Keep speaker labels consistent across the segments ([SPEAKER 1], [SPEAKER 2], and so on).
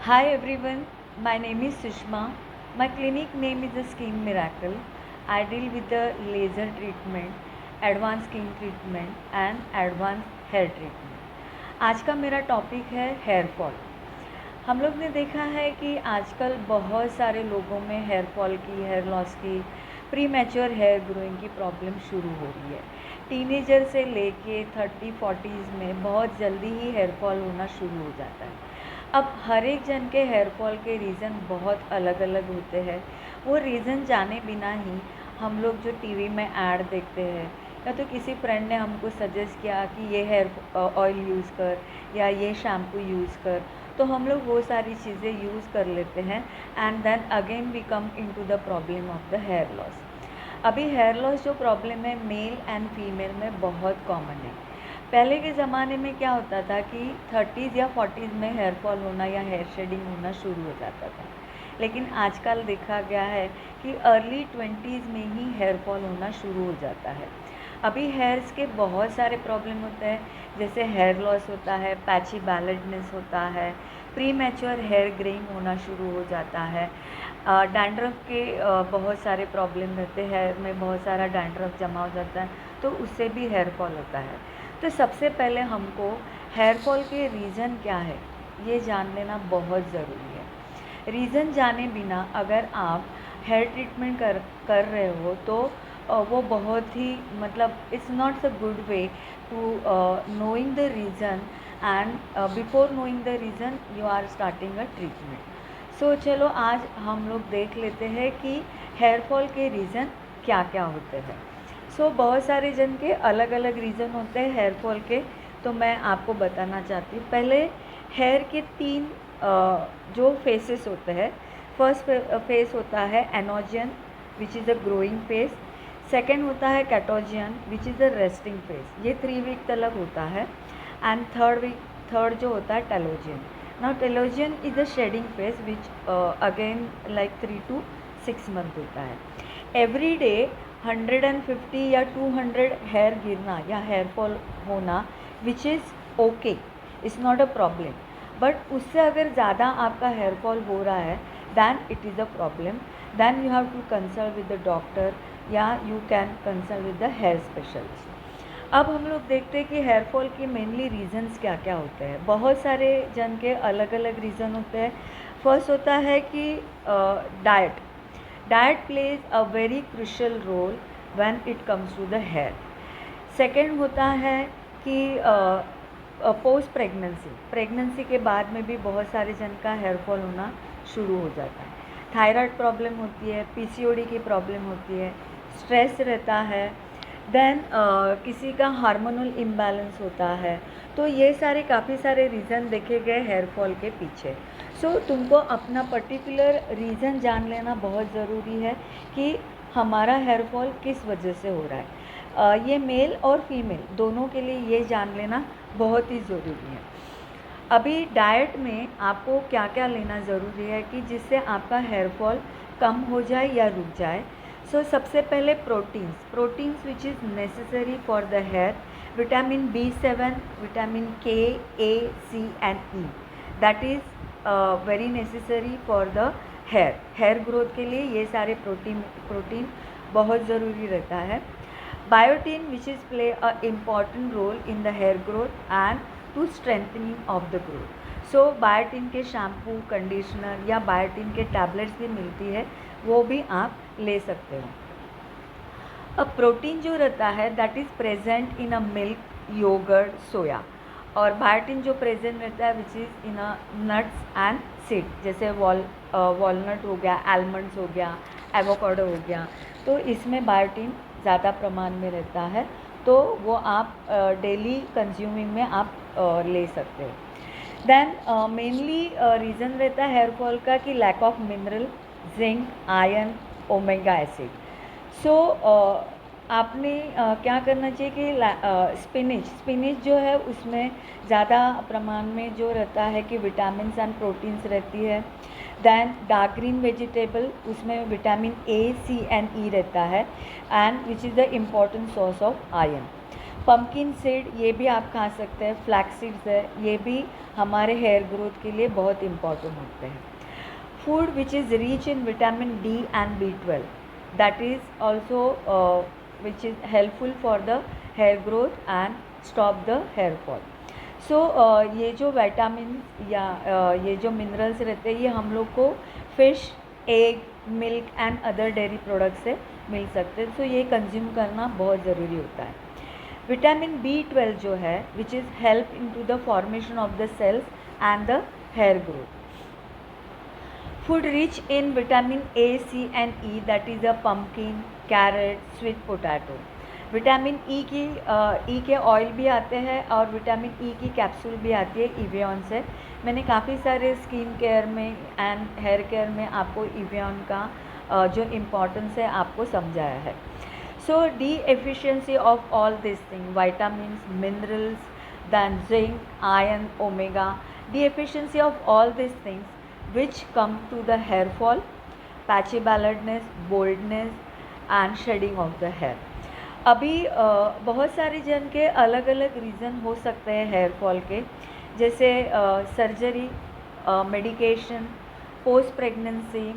[SPEAKER 1] Hi everyone, my name is Sushma. My clinic name is the Skin Miracle. I deal with the laser treatment, advanced skin treatment and advanced hair treatment. आज का मेरा topic है hair fall. हम लोग ने देखा है कि आजकल बहुत सारे लोगों में हेयर फॉल की, हेयर लॉस की, प्री मैच्योर हेयर ग्रोइंग की प्रॉब्लम शुरू हो रही है। टीनेजर से लेके 30-40s में बहुत जल्दी ही हेयर फॉल होना शुरू हो जाता है। अब हर एक जन के हेयर फॉल के रीज़न बहुत अलग अलग होते हैं। वो रीज़न जाने बिना ही हम लोग जो टीवी में ऐड देखते हैं या तो किसी फ्रेंड ने हमको सजेस्ट किया कि ये हेयर ऑयल यूज़ कर या ये शैम्पू यूज़ कर, तो हम लोग वो सारी चीज़ें यूज़ कर लेते हैं and then again we come into the problem of the hair loss. अभी हेयर लॉस जो प्रॉब्लम है मेल एंड फीमेल में बहुत कॉमन है। पहले के ज़माने में क्या होता था कि 30s या 40s में हेयर फॉल होना या हेयर शेडिंग होना शुरू हो जाता था, लेकिन आजकल देखा गया है कि अर्ली 20s में ही हेयर फॉल होना शुरू हो जाता है। अभी हेयर्स के बहुत सारे प्रॉब्लम होते हैं, जैसे हेयर लॉस होता है, पैची बैलेडनेस होता है, प्री मैच्योर हेयर ग्रेइंग होना शुरू हो जाता है, डैंड्रफ के बहुत सारे प्रॉब्लम रहते हैं, हेयर में बहुत सारा डैंड्रफ जमा हो जाता है, तो उससे भी हेयर फॉल होता है। तो सबसे पहले हमको हेयर फॉल के रीज़न क्या है ये जान लेना बहुत ज़रूरी है। रीज़न जाने बिना अगर आप हेयर ट्रीटमेंट कर रहे हो तो वो बहुत ही it's not a good way to knowing the reason and before knowing the reason you are starting a treatment. So चलो आज हम लोग देख लेते हैं कि हेयर फॉल के रीज़न क्या क्या होते हैं। बहुत सारे जन के अलग अलग रीज़न होते हैं हेयर फॉल के, तो मैं आपको बताना चाहती हूँ। पहले हेयर के तीन जो फेसेस होते हैं। फर्स्ट फेस होता है anagen which is a growing phase. Second होता है catagen which is a resting phase, ये 3 वीक तक होता है। एंड थर्ड जो होता है telogen. Now telogen is a shedding phase which again like 3 to 6 month होता है। एवरी डे 150 या 200 हेयर गिरना या हेयर फॉल होना which is okay, is not a problem. But उससे अगर ज़्यादा आपका हेयर फॉल हो रहा है then it is a problem, then you have to consult with the doctor या you can consult with the hair specialist. अब हम लोग देखते हैं कि हेयर फॉल के मेनली रीज़न्स क्या क्या होते हैं। बहुत सारे जन के अलग अलग रीज़न होते हैं। फर्स्ट होता है कि diet plays a very crucial role when it comes to the hair. Second होता है कि पोस्ट प्रेगनेंसी के बाद में भी बहुत सारे जन का हेयर फॉल होना शुरू हो जाता है। थायराइड प्रॉब्लम होती है, पीसीओडी की प्रॉब्लम होती है, स्ट्रेस रहता है, देन किसी का हार्मोनल इम्बैलेंस होता है। तो ये सारे काफ़ी सारे रीज़न देखे गए हेयर फॉल के पीछे। तुमको अपना पर्टिकुलर रीज़न जान लेना बहुत ज़रूरी है कि हमारा हेयर फॉल किस वजह से हो रहा है। ये मेल और फीमेल दोनों के लिए ये जान लेना बहुत ही ज़रूरी है। अभी डाइट में आपको क्या क्या लेना ज़रूरी है कि जिससे आपका हेयर फॉल कम हो जाए या रुक जाए। सबसे पहले proteins which is necessary for the hair. Vitamin B7, vitamin K, A, C and E, that is very necessary for the hair growth के लिए ये सारे प्रोटीन बहुत ज़रूरी रहता है। Biotin which is play a important role in the hair growth and to strengthening of the growth. Biotin के shampoo, conditioner या बायोटिन के टैबलेट्स भी मिलती है, वो भी आप ले सकते हो। अब प्रोटीन जो रहता है that is present in a milk, yogurt, soya. और बायोटिन जो प्रेजेंट रहता है which is in a nuts and seed, जैसे वॉलनट हो गया, आलमंड्स हो गया, एवोकाडो हो गया। तो इसमें बायोटिन ज़्यादा प्रमाण में रहता है, तो वो आप डेली कंज्यूमिंग में आप ले सकते हो। देन मेनली रीज़न रहता है हेयर फॉल का कि lack of mineral, zinc, iron, omega acid. आपने क्या करना चाहिए कि स्पिनिच जो है उसमें ज़्यादा प्रमाण में जो रहता है कि विटामिन्स एंड प्रोटीन्स रहती है। दैन डार्क ग्रीन वेजिटेबल, उसमें vitamin A, C and E रहता है and which is the important source of iron. Pumpkin seed ये भी आप खा सकते हैं, फ्लैक्स सीड्स है, ये भी हमारे हेयर ग्रोथ के लिए बहुत इम्पॉर्टेंट होते हैं। Food which is rich in vitamin D and B12 that is also which is helpful for the hair growth and stop the hair fall. So ये जो विटामिन या ये जो मिनरल्स रहते हैं ये हम लोग को fish, egg, milk and other dairy product से मिल सकते हैं। सो ये कंज्यूम करना बहुत ज़रूरी होता है। विटामिन B12 जो है which is help in to the formation of the cells and the hair growth. Food rich in vitamin A, C and E that is a pumpkin, carrot, sweet potato. Vitamin E के oil भी आते हैं और vitamin E की capsule भी आती है इवियन से। मैंने काफ़ी सारे स्किन केयर में एंड हेयर केयर में आपको इवियन का जो इम्पोर्टेंस है आपको समझाया है। So deficiency of all this thing, vitamins, minerals, then zinc, iron, omega, deficiency of all these things which come to the hair fall, patchy baldness, baldness and shedding of the hair। अभी बहुत सारे जन के अलग अलग reason हो सकते हैं हेयर फॉल के, जैसे surgery, medication, post pregnancy,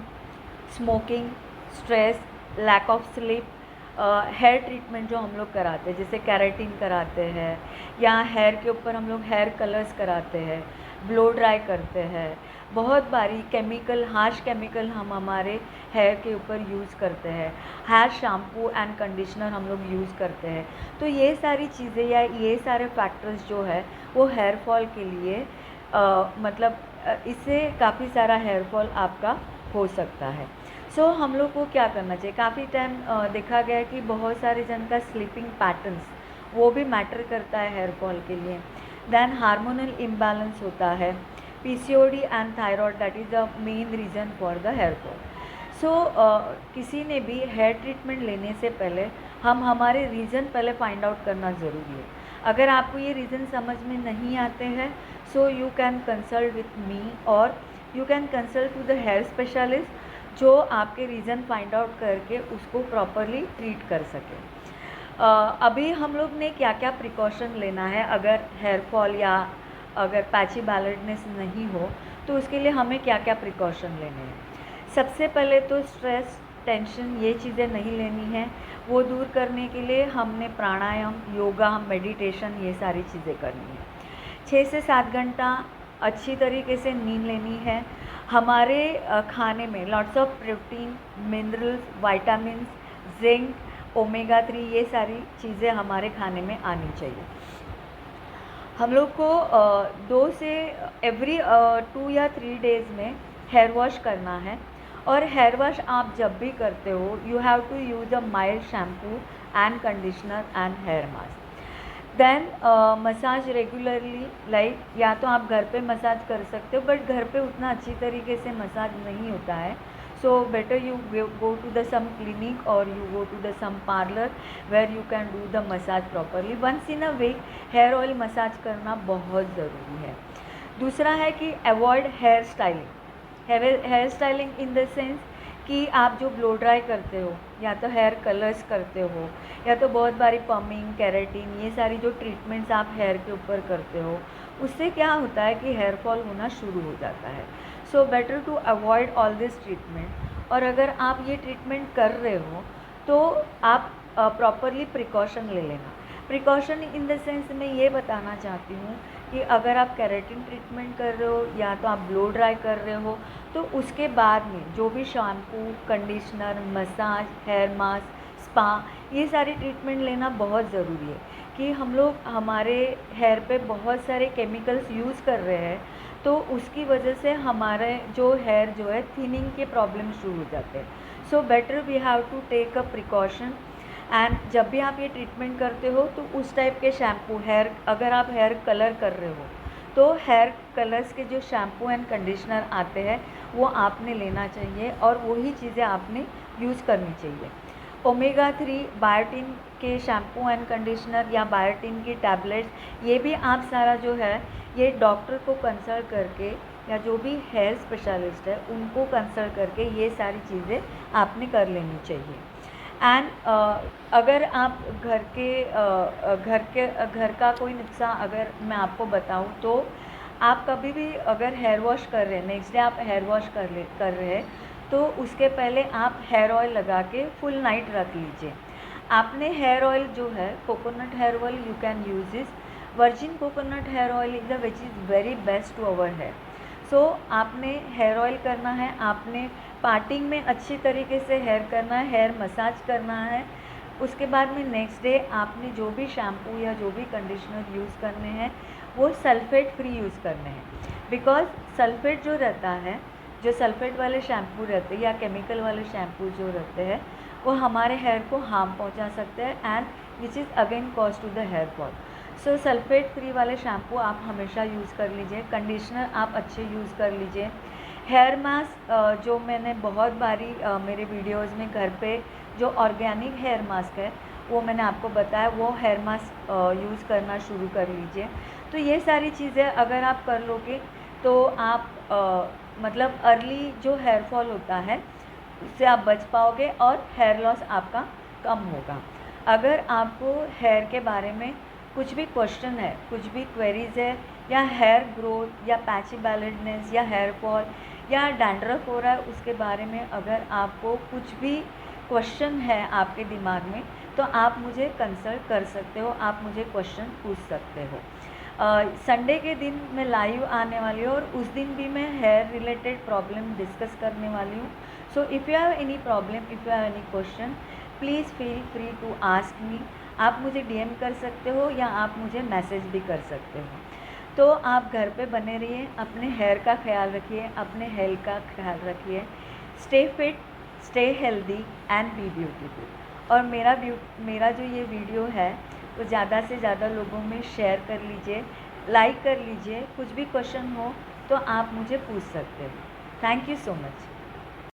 [SPEAKER 1] smoking, stress, lack of sleep, hair treatment जो हम लोग कराते हैं जैसे कैरेटिन कराते हैं या हेयर के ऊपर हम लोग हेयर कलर्स कराते हैं, ब्लो ड्राई करते हैं, बहुत बारी केमिकल, हार्श केमिकल हम हमारे हेयर के ऊपर यूज़ करते हैं, हेयर शैम्पू एंड कंडीशनर हम लोग यूज़ करते हैं। तो ये सारी चीज़ें या ये सारे फैक्टर्स जो है वो हेयर फॉल के लिए इससे काफ़ी सारा हेयर फॉल आपका हो सकता है। सो हम लोग को क्या करना चाहिए, काफ़ी टाइम देखा गया है कि बहुत सारे जन का स्लीपिंग पैटर्न्स वो भी मैटर करता है हेयर फॉल के लिए। देन हार्मोनल इम्बैलेंस होता है, PCOD and thyroid that is the main reason for the hair fall. So किसी ने भी हेयर ट्रीटमेंट लेने से पहले हम हमारे रीज़न पहले फाइंड आउट करना ज़रूरी है। अगर आपको ये रीज़न समझ में नहीं आते हैं so you can consult with me और you can consult to the hair specialist जो आपके रीज़न फाइंड आउट करके उसको प्रॉपरली ट्रीट कर सके। अभी हम लोग ने क्या क्या प्रिकॉशन लेना है अगर हेयर फॉल या अगर पैची बैलेंसनेस नहीं हो तो उसके लिए हमें क्या क्या प्रिकॉशन लेने हैं। सबसे पहले तो स्ट्रेस, टेंशन ये चीज़ें नहीं लेनी है, वो दूर करने के लिए हमने प्राणायाम, योगा, मेडिटेशन ये सारी चीज़ें करनी है। 6 से 7 घंटा अच्छी तरीके से नींद लेनी है। हमारे खाने में lots of protein, minerals, vitamins, zinc, omega 3 ये सारी चीज़ें हमारे खाने में आनी चाहिए। हम लोग को 2 से एवरी 2 या 3 डेज़ में हेयर वॉश करना है और हेयर वॉश आप जब भी करते हो you have to use a mild shampoo and conditioner and hair mask. Then massage regularly, like या तो आप घर पे मसाज कर सकते हो बट घर पे उतना अच्छी तरीके से मसाज नहीं होता है। So better you go to the some clinic or you go to the some parlor where you can do the massage properly. once in a week hair oil massage करना बहुत ज़रूरी है। दूसरा है कि avoid hair styling. Hair styling in the sense कि आप जो ब्लो ड्राई करते हो या तो हेयर कलर्स करते हो या तो बहुत बारी पमिंग, केराटिन ये सारी जो ट्रीटमेंट्स आप हेयर के ऊपर करते हो उससे क्या होता है कि हेयर फॉल होना शुरू हो जाता है। So better to avoid all this treatment. और अगर आप ये ट्रीटमेंट कर रहे हो तो आप प्रॉपरली प्रिकॉशन ले लेना। प्रिकॉशन इन द सेंस मैं ये बताना चाहती हूँ कि अगर आप केराटिन ट्रीटमेंट कर रहे हो या तो आप ब्लो ड्राई कर रहे हो तो उसके बाद में जो भी shampoo, conditioner, massage, hair mask, spa ये सारी ट्रीटमेंट लेना बहुत ज़रूरी है कि हम लोग हमारे हेयर पे बहुत सारे केमिकल्स यूज़ कर रहे हैं तो उसकी वजह से हमारे जो हेयर जो है थिनिंग के प्रॉब्लम शुरू हो जाते हैं। So better we have to take a precaution and जब भी आप ये ट्रीटमेंट करते हो तो उस टाइप के शैम्पू, हेयर अगर आप हेयर कलर कर रहे हो तो हेयर कलर्स के जो शैम्पू एंड कंडीशनर आते हैं वो आपने लेना चाहिए और वही चीज़ें आपने यूज़ करनी चाहिए। ओमेगा 3 बायोटिन के शैम्पू एंड कंडीशनर या बायोटिन की टैबलेट्स ये भी आप सारा जो है ये डॉक्टर को कंसल्ट करके या जो भी हेयर स्पेशलिस्ट है उनको कंसल्ट करके ये सारी चीज़ें आपने कर लेनी चाहिए। एंड अगर आप घर का कोई नुस्खा अगर मैं आपको बताऊं तो आप कभी भी अगर हेयर वॉश कर रहे हैं, नेक्स्ट डे आप हेयर वॉश कर रहे हैं, तो उसके पहले आप हेयर ऑयल लगा के फुल नाइट रख लीजिए। आपने हेयर ऑयल जो है coconut hair oil you can use this. Virgin coconut hair oil is the which is very best to our hair. So आपने हेयर ऑयल करना है, आपने पार्टिंग में अच्छी तरीके से हेयर करना है, हेयर मसाज करना है। उसके बाद में नेक्स्ट डे आपने जो भी शैम्पू या जो भी कंडीशनर यूज़ करने हैं वो सल्फेट फ्री यूज़ करने हैं। बिकॉज सल्फेट जो रहता है, जो सल्फेट वाले शैम्पू रहते हैं या केमिकल वाले शैम्पू जो रहते हैं वो हमारे हेयर को हार्म पहुंचा सकते हैं and which is again cause to the hair fall. So sulphate free वाले शैम्पू आप हमेशा यूज़ कर लीजिए। कंडीशनर आप अच्छे यूज़ कर लीजिए। हेयर मास्क जो मैंने बहुत बारी मेरे वीडियोस में घर पे जो ऑर्गेनिक हेयर मास्क है वो मैंने आपको बताया, वो हेयर मास्क यूज़ करना शुरू कर लीजिए। तो ये सारी चीज़ें अगर आप कर लोगे तो आप मतलब अर्ली जो हेयर फॉल होता है उससे आप बच पाओगे और हेयर लॉस आपका कम होगा। अगर आपको हेयर के बारे में कुछ भी क्वेश्चन है, कुछ भी क्वेरीज है, या हेयर ग्रोथ या पैची बैलेंसनेस या हेयर फॉल या डैंड्रफ हो रहा है उसके बारे में अगर आपको कुछ भी क्वेश्चन है आपके दिमाग में तो आप मुझे कंसल्ट कर सकते हो, आप मुझे क्वेश्चन पूछ सकते हो। संडे के दिन मैं लाइव आने वाली हूँ और उस दिन भी मैं हेयर रिलेटेड प्रॉब्लम डिस्कस करने वाली हूँ। So if you have any problem, if you have any question, please feel free to ask me. आप मुझे डीएम कर सकते हो या आप मुझे मैसेज भी कर सकते हो। तो आप घर पे बने रहिए, अपने हेयर का ख्याल रखिए, अपने हेल्थ का ख्याल रखिए। Stay fit, stay healthy and B beautiful. और मेरा जो ये वीडियो है वो ज़्यादा से ज़्यादा लोगों में शेयर कर लीजिए, लाइक कर लीजिए। कुछ भी क्वेश्चन हो तो आप मुझे पूछ सकते हो। Thank you so much.